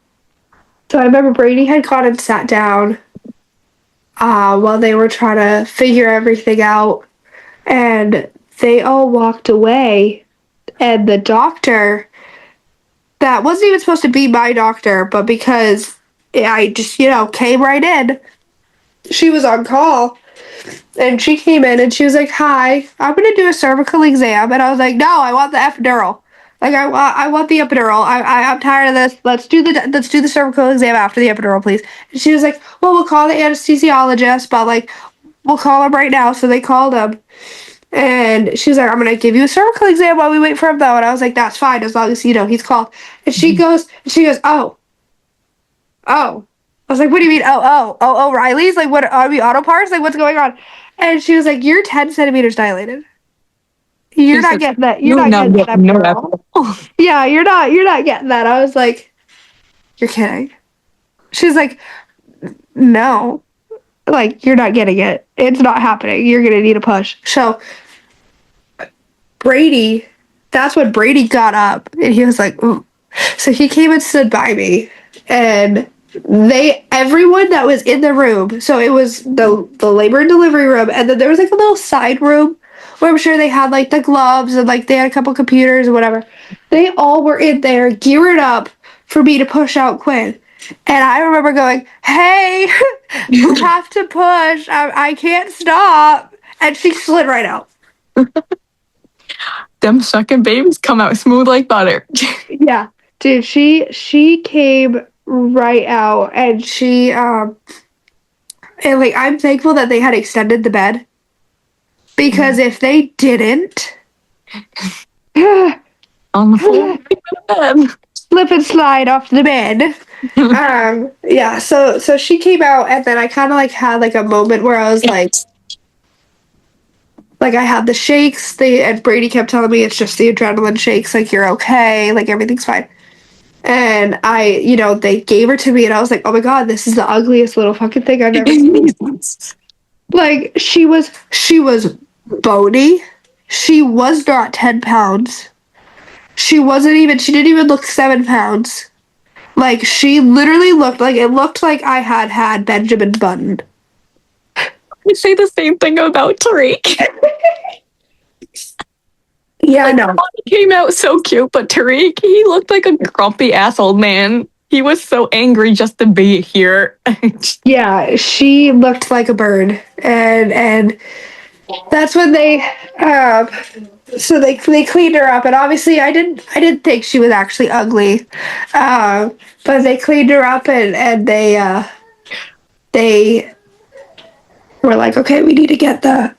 Brady had gone and sat down while they were trying to figure everything out, and they all walked away, and the doctor that wasn't even supposed to be my doctor, but because I just, came right in, she was on call, and she came in and she was like, "Hi, I'm gonna do a cervical exam," and I was like, "No, I want the epidural. Like I want the epidural. I'm tired of this. Let's do the cervical exam after the epidural, please." And she was like, "Well, we'll call the anesthesiologist, but like we'll call him right now." So they called him, and she was like, "I'm gonna give you a cervical exam while we wait for him, though." And I was like, "That's fine, as long as he's called." And she goes, "Oh, oh." I was like, "What do you mean? Oh, Riley's? Like, what are we auto parts? Like, what's going on?" And she was like, "You're 10 centimeters dilated. You're not getting that. You're not getting that epidural." Yeah, you're not getting that. I was like, "You're kidding." She's like, "No, like you're not getting it. It's not happening. You're gonna need a push." So that's when Brady got up and he was like, "Ooh." So he came and stood by me, and everyone that was in the room, so it was the labor and delivery room, and then there was like a little side room where I'm sure they had like the gloves and like they had a couple computers or whatever. They all were in there geared up for me to push out Quinn. And I remember going, "Hey, you have to push. I can't stop." And she slid right out. Them second babies come out smooth like butter. Yeah, dude, she came right out, and and like I'm thankful that they had extended the bed, because if they didn't, on the floor, slip and slide off the bed. Yeah, so she came out, and then I kind of like had like a moment where I was like I had the shakes. And Brady kept telling me it's just the adrenaline shakes. Like, you're okay. Like, everything's fine. And they gave her to me, and I was like, "Oh my God, this is the ugliest little fucking thing I've ever seen." Like, she was bony. She was not 10 pounds. She didn't even look 7 pounds. Like, she literally it looked like I had Benjamin Button. I say the same thing about Tariq. Yeah, Like, no. he came out so cute, but Tariq, he looked like a grumpy ass old man. He was so angry just to be here. Yeah, she looked like a bird, and that's when um, they cleaned her up, and obviously I didn't think she was actually ugly, but they cleaned her up and they were like, okay, we need to get the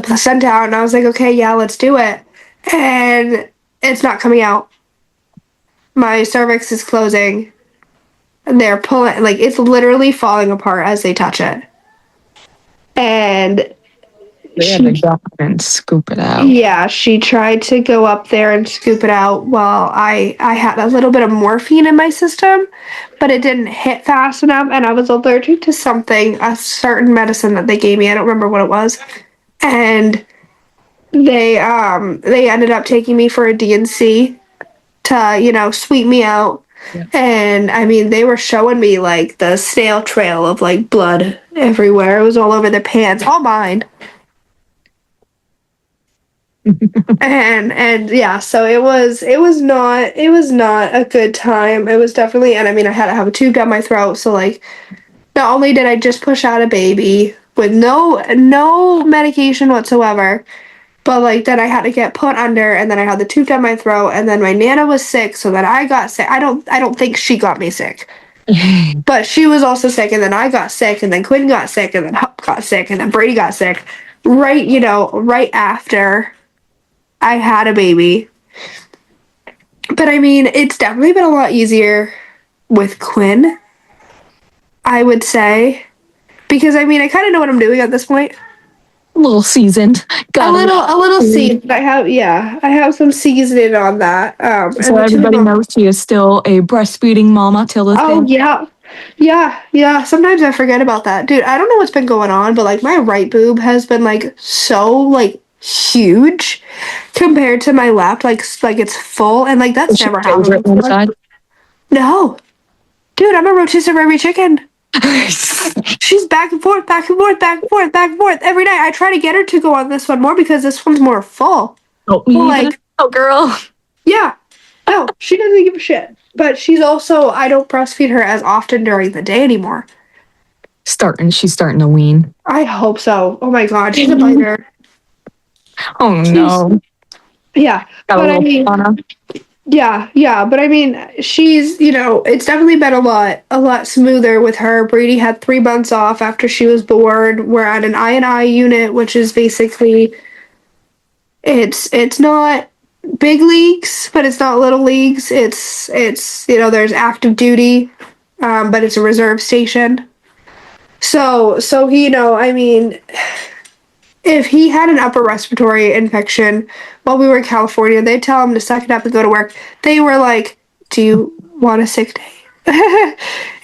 placenta out, and I was like, okay, yeah, let's do it, and it's not coming out. My cervix is closing, and they're pulling, like, it's literally falling apart as they touch it, and They had to go and scoop it out. yeah, she tried to go up there and scoop it out while I had a little bit of morphine in my system, but it didn't hit fast enough, and I was allergic to something, a certain medicine that they gave me. I don't remember what it was. And they ended up taking me for a DNC to, sweep me out. Yeah. And I mean, they were showing me like the snail trail of like blood everywhere. It was all over their pants, all mine. And yeah, so it was not a good time. It was definitely, and I mean, I had to have a tube down my throat, so like not only did I just push out a baby with no medication whatsoever, but like then I had to get put under, and then I had the tube down my throat, and then my nana was sick, so then I got sick. I don't think she got me sick, but she was also sick, and then I got sick, and then Quinn got sick, and then Hup got sick, and then Brady got sick, right after I had a baby. But I mean, it's definitely been a lot easier with Quinn, I would say. Because I mean, I kind of know what I'm doing at this point. A little seasoned. A little seasoned. I have some seasoning on that. So everybody knows she is still a breastfeeding mama till this Oh day. yeah. Sometimes I forget about that, dude. I don't know what's been going on, but like my right boob has been like so like huge compared to my left. Like it's full, and like that's never happened before. No, dude, I'm a rotisserie chicken. She's back and forth, back and forth, back and forth, back and forth every night. I try to get her to go on this one more because this one's more full. Oh, like, oh, girl. Yeah. No, she doesn't give a shit. But she's also, I don't breastfeed her as often during the day anymore. She's starting to wean. I hope so. Oh my God, she's a biter. Oh no. Yeah. But I mean, yeah, but I mean, she's, it's definitely been a lot smoother with her. Brady had 3 months off after she was born. We're at an I&I unit, which is basically, it's not big leagues, but it's not little leagues. It's there's active duty, but it's a reserve station. So I mean, if he had an upper respiratory infection while we were in California, they'd tell him to suck it up and go to work. They were like, "Do you want a sick day?"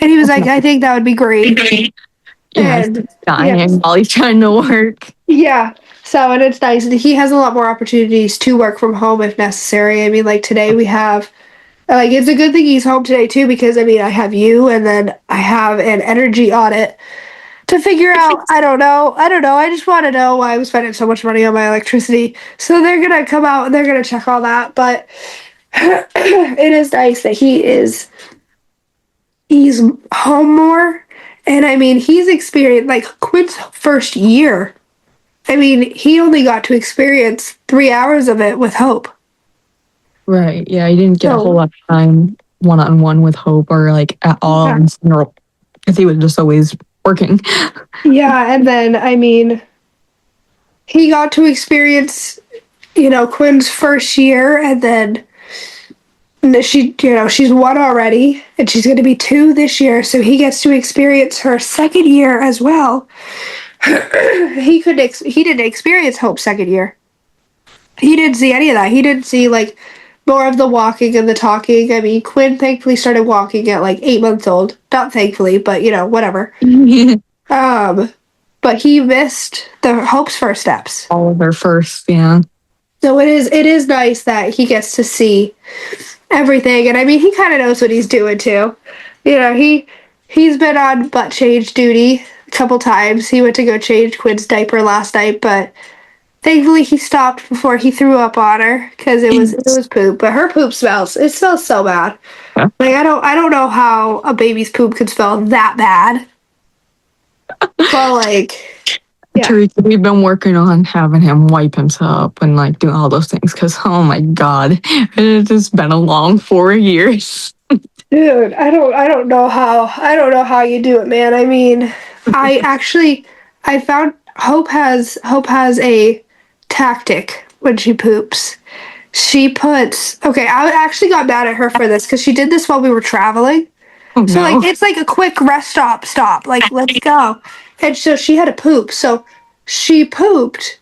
And he was like, "I think that would be great." Yeah, And dying while he's trying to work. yeah. So, and it's nice. He has a lot more opportunities to work from home if necessary. I mean, like today we have, like, it's a good thing he's home today too, because I mean, I have you, and then I have an energy audit to figure out. I don't know. I just want to know why I'm spending so much money on my electricity. So they're gonna come out and they're gonna check all that. But it is nice that he's home more. And I mean, he's experienced like Quinn's first year. I mean, he only got to experience 3 hours of it with Hope. Right. Yeah, he didn't get a whole lot of time one-on-one with Hope or like at all in general, because he was just always working. Yeah, and then I mean, he got to experience, Quinn's first year, and then she's 1 already, and she's going to be 2 this year, so he gets to experience her second year as well. He didn't experience Hope's second year. He didn't see any of that. He didn't see like more of the walking and the talking. I mean, Quinn thankfully started walking at like 8 months old. Not thankfully, but whatever. But he missed the Hope's first steps. All of their first, yeah. So it is nice that he gets to see everything, and I mean, he kind of knows what he's doing too. He's been on butt change duty a couple times. He went to go change Quinn's diaper last night, but Thankfully, he stopped before he threw up on her because it was poop. But her poop smells. It smells so bad. Like I don't know how a baby's poop could smell that bad. But like, yeah. Teresa, we've been working on having him wipe himself and like do all those things because oh my god, it has been a long 4 years. Dude, I don't know how you do it, man. I mean, I found Hope has a tactic when she poops. She puts okay, I actually got mad at her for this because she did this while we were traveling. Oh So no. like it's like a quick rest stop. Like let's go. And so she had to poop. So she pooped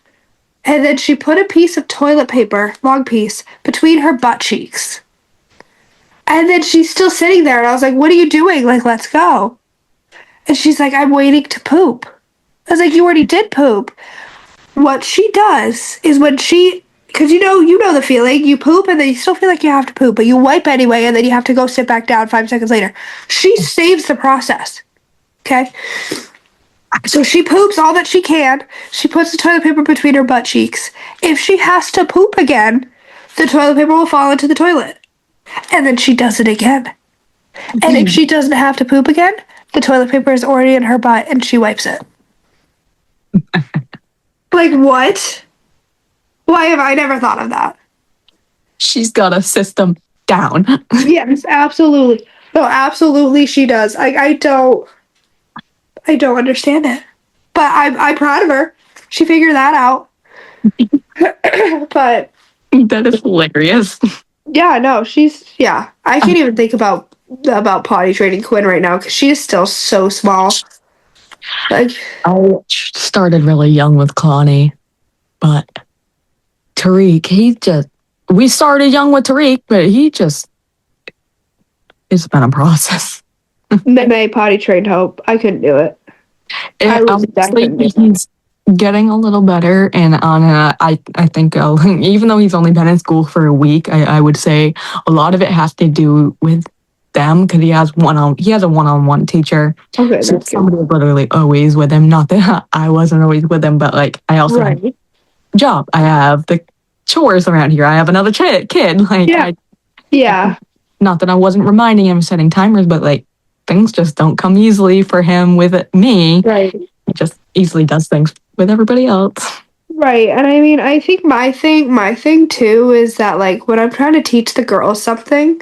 and then she put a piece of toilet paper, long piece, between her butt cheeks. And then she's still sitting there and I was like, "What are you doing? Like let's go." And she's like, "I'm waiting to poop." I was like, "You already did poop." What she does is when she because you know the feeling. You poop and then you still feel like you have to poop, but you wipe anyway and then you have to go sit back down 5 seconds later. She saves the process. Okay? So she poops all that she can. She puts the toilet paper between her butt cheeks. If she has to poop again, the toilet paper will fall into the toilet. And then she does it again. And if she doesn't have to poop again, the toilet paper is already in her butt and she wipes it. Like, what? Why have I never thought of that? She's got a system down. Yes, absolutely. No, absolutely she does. I don't understand it. But I'm proud of her. She figured that out. But That is hilarious. yeah, no, yeah. I can't even think about potty training Quinn right now because she is still so small. Like I started really young with Connie, but Tariq, we started young with Tariq, but it's been a process. Meme potty trained Hope. I couldn't do it. Honestly, he's getting a little better, and I think even though he's only been in school for a week, I would say a lot of it has to do with them because he has a one-on-one teacher. Okay, so that's somebody literally always with him. Not that I wasn't always with him, but like I also have a job. I have the chores around here. I have another kid. Like yeah. Not that I wasn't reminding him, setting timers, but like things just don't come easily for him with me. Right. He just easily does things with everybody else. Right. And I mean, I think my thing too is that like when I'm trying to teach the girls something,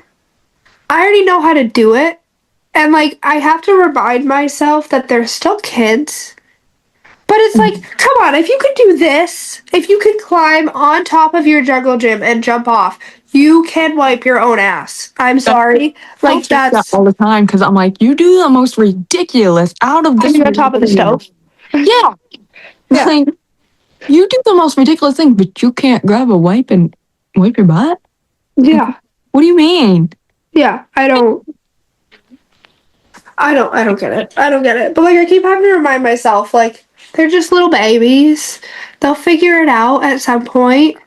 I already know how to do it. And like I have to remind myself that they're still kids. But it's like, come on, if you could do this, if you could climb on top of your jungle gym and jump off, you can wipe your own ass. I'm sorry. Like that's all the time because I'm like, you do the most ridiculous out of this. Are you on top of the stove? Yeah. Yeah. Like, you do the most ridiculous thing, but you can't grab a wipe and wipe your butt? Yeah. What do you mean? Yeah. I don't get it. I don't get it. But like I keep having to remind myself, like, they're just little babies. They'll figure it out at some point.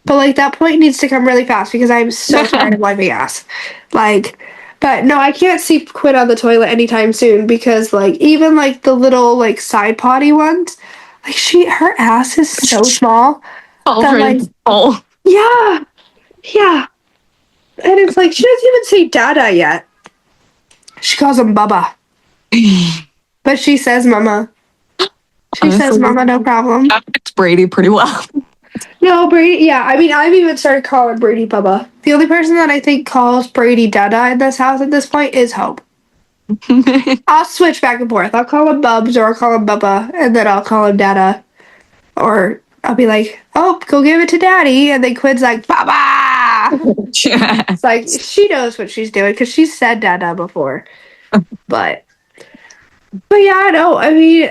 But like that point needs to come really fast because I'm so tired of wiping ass. Like but no, I can't see Quinn on the toilet anytime soon because like even like the little like side potty ones, like her ass is so small. Already full. Yeah. Yeah. And it's like she doesn't even say Dada yet. She calls him Bubba. But she says Mama. She says Mama, no problem. It's Brady pretty well. No, Brady, yeah. I mean, I've even started calling Brady Bubba. The only person that I think calls Brady Dada in this house at this point is Hope. I'll switch back and forth. I'll call him Bubs or I'll call him Bubba, and then I'll call him Dada. Or I'll be like, oh, go give it to Daddy. And then Quinn's like, Baba! It's like, she knows what she's doing because she's said Dada before. But yeah, no, I mean,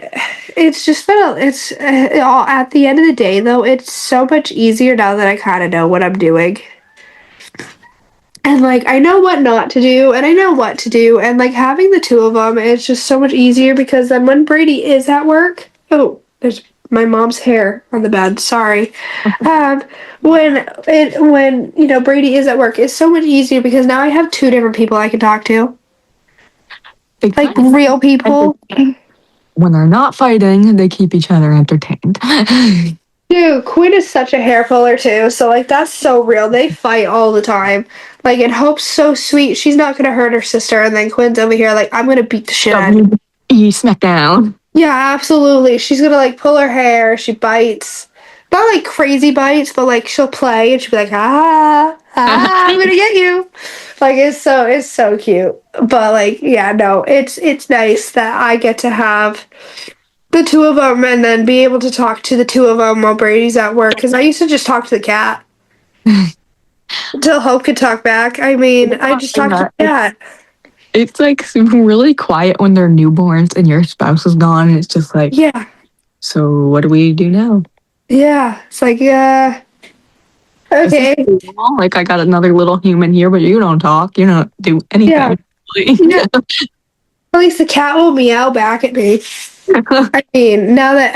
it's just been all at the end of the day, though, it's so much easier now that I kind of know what I'm doing. And, like, I know what not to do, and I know what to do, and, like, having the two of them is just so much easier because then when Brady is at work, oh, there's my mom's hair on the bed, sorry. When Brady is at work, it's so much easier because now I have two different people I can talk to. Like real people. When they're not fighting, they keep each other entertained. Dude, Quinn is such a hair puller too, so like that's so real. They fight all the time. Like, and Hope's so sweet. She's not gonna hurt her sister, and then Quinn's over here like, I'm gonna beat the shit out of you. You smack down. Yeah, absolutely. She's gonna like pull her hair. She bites. Not like crazy bites, but like she'll play and she'll be like, I'm gonna get you. Like it's so cute. But like, yeah, no, it's nice that I get to have the two of them and then be able to talk to the two of them while Brady's at work. Because I used to just talk to the cat until Hope could talk back. I mean, I just talked to the cat. It's like really quiet when they're newborns and your spouse is gone. And it's just like, Yeah, so what do we do now? yeah. It's like, This is okay. cool. Like I got another little human here, but you don't talk. You don't do anything. Yeah. Yeah. At least the cat will meow back at me. I mean, now that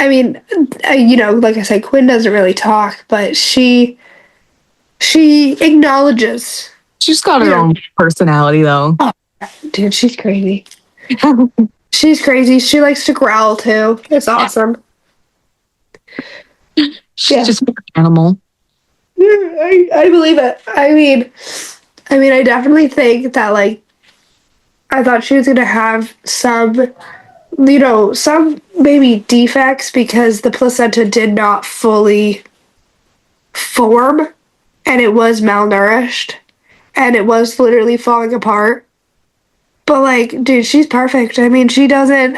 you know, like I said, Quinn doesn't really talk, but she acknowledges. She's got her Yeah. own personality, though. Oh, dude, she's crazy. She's crazy. She likes to growl too. It's awesome. She's just an animal. I believe it. I definitely think that like I thought she was gonna have some, you know, some maybe defects because the placenta did not fully form and it was malnourished and it was literally falling apart. But like, dude, she's perfect. I mean, she doesn't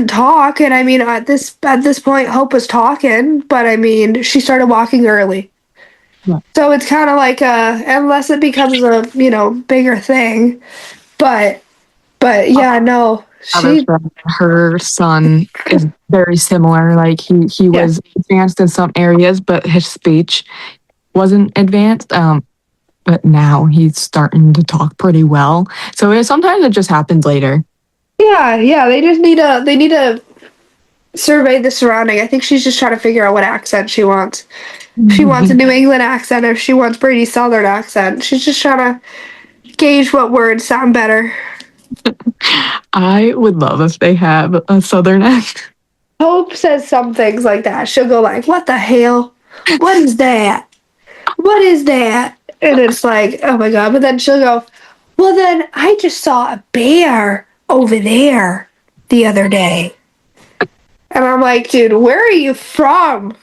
talk, and I mean, at this point, Hope was talking, but I mean, she started walking early. Yeah. So it's kind of like unless it becomes a bigger thing, but yeah, no, she Her son is very similar. Like he Yeah. was advanced in some areas, but his speech wasn't advanced. But now he's starting to talk pretty well. So sometimes it just happens later. yeah, they just need to survey the surrounding. I think she's just trying to figure out what accent she wants. If she wants a New England accent, or if she wants Brady's Southern accent. She's just trying to gauge what words sound better. I would love if they have a Southern accent. Hope says some things like that. She'll go like, "What the hell? What is that? What is that?" And it's like, "Oh my god!" But then she'll go, "Well, then I just saw a bear over there the other day," and I'm like, "Dude, where are you from?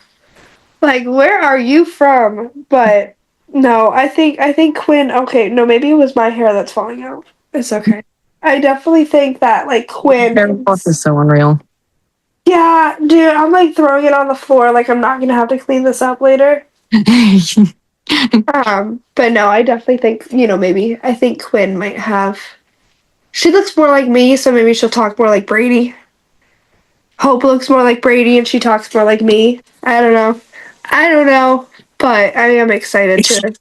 Like, where are you from?" But no, I think Quinn. Okay, no, maybe it was my hair that's falling out. It's okay. I definitely think that like Quinn. Is so unreal. Yeah, dude, I'm like throwing it on the floor like I'm not gonna have to clean this up later. But no, I definitely think, maybe I think Quinn might have. She looks more like me, so maybe she'll talk more like Brady. Hope looks more like Brady and she talks more like me. I don't know. But I am excited to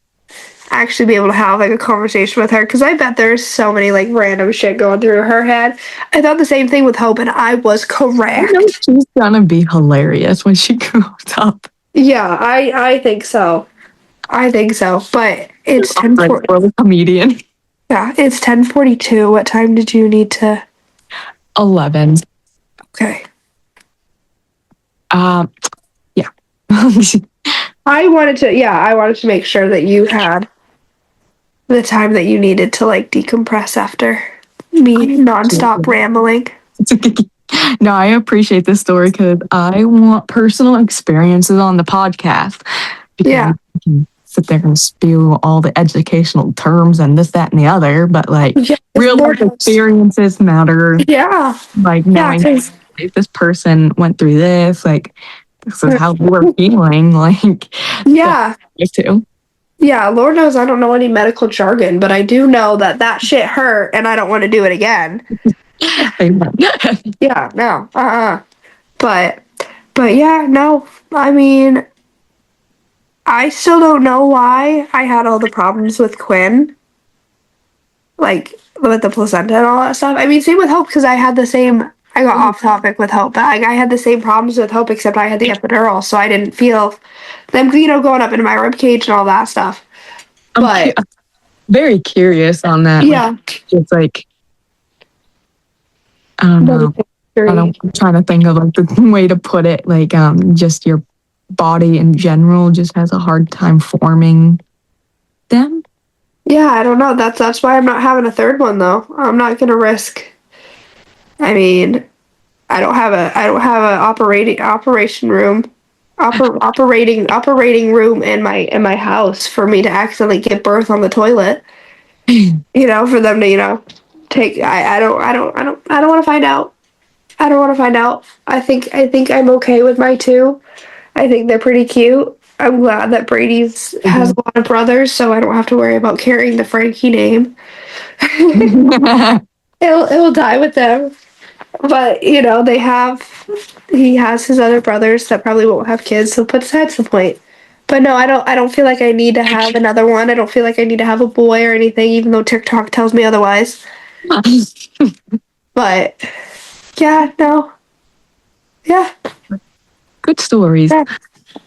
actually be able to have like a conversation with her because I bet there's so many like random shit going through her head. I thought the same thing with Hope and I was correct. I know she's gonna be hilarious when she grows up. Yeah, I think so. I think so. But it's Like 10:40. for a comedian. Yeah, it's 10:42. What time did you need to? 11. Okay. Yeah. I wanted to make sure that you had the time that you needed to like decompress after me nonstop rambling. No, I appreciate this story because I want personal experiences on the podcast. Because Yeah. I can sit there and spew all the educational terms and this, that, and the other, but like Yeah, real life experiences matter. Yeah. Like knowing if this person went through this, like this is how they were feeling. Like Yeah. too. Yeah, Lord knows I don't know any medical jargon, but I do know that shit hurt and I don't want to do it again. Yeah, no. But yeah, no. I mean, I still don't know why I had all the problems with Quinn. Like with the placenta and all that stuff. I mean, same with Hope because I got off topic with Hope, but like, I had the same problems with Hope except I had the epidural, so I didn't feel them, going up into my rib cage and all that stuff. But I'm very curious on that. yeah, Like, it's like I don't know. I'm trying to think of like the way to put it. Like, just your body in general just has a hard time forming them. Yeah, I don't know. That's why I'm not having a third one though. I'm not gonna risk. I mean, I don't have a operation room, operating room in my house for me to accidentally give birth on the toilet. For them to take. I don't want to find out. I don't want to find out. I think I'm okay with my two. I think they're pretty cute. I'm glad that Brady's has a lot of brothers, so I don't have to worry about carrying the Frankie name. It'll die with them. But he has his other brothers that probably won't have kids, so besides the point. But no, I don't feel like I need to have another one. I don't feel like I need to have a boy or anything, even though TikTok tells me otherwise. But yeah, no. Yeah. Good stories. Yeah.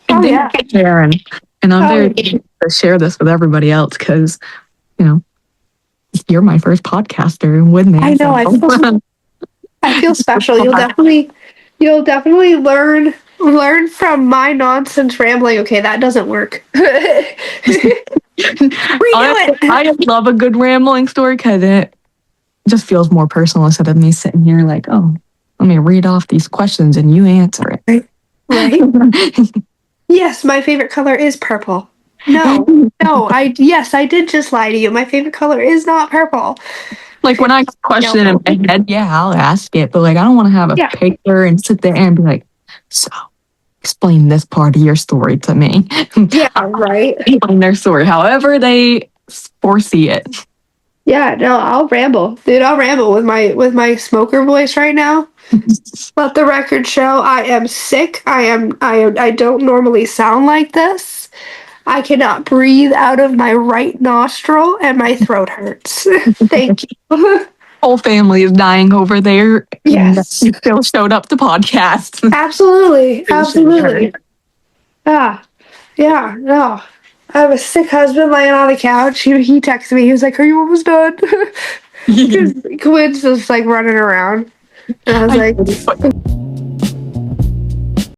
And Oh, yeah. Sharon. And I'm very yeah. eager to share this with everybody else because, you're my first podcaster with me. I know. I feel special. You'll definitely learn from my nonsense rambling. Okay, that doesn't work. Redo it. I love a good rambling story because it just feels more personal instead of me sitting here like, oh, let me read off these questions and you answer it. Right. Yes, my favorite color is purple. No, I did just lie to you. My favorite color is not purple. Like when I question it in my head, yeah, I'll ask it, but like I don't want to have a picture and sit there and be like, so explain this part of your story to me. Yeah, right. Explain their story, however they foresee it. Yeah, no, I'll ramble, dude. I'll ramble with my smoker voice right now. Let the record show I am sick. I don't normally sound like this. I cannot breathe out of my right nostril and my throat hurts. Thank you. Whole family is dying over there. Yes. You still showed up to podcast. Absolutely. Ah, yeah, no. I have a sick husband laying on the couch. He texted me. He was like, "Are you almost done?" Because Quinn's just like running around. And I was like,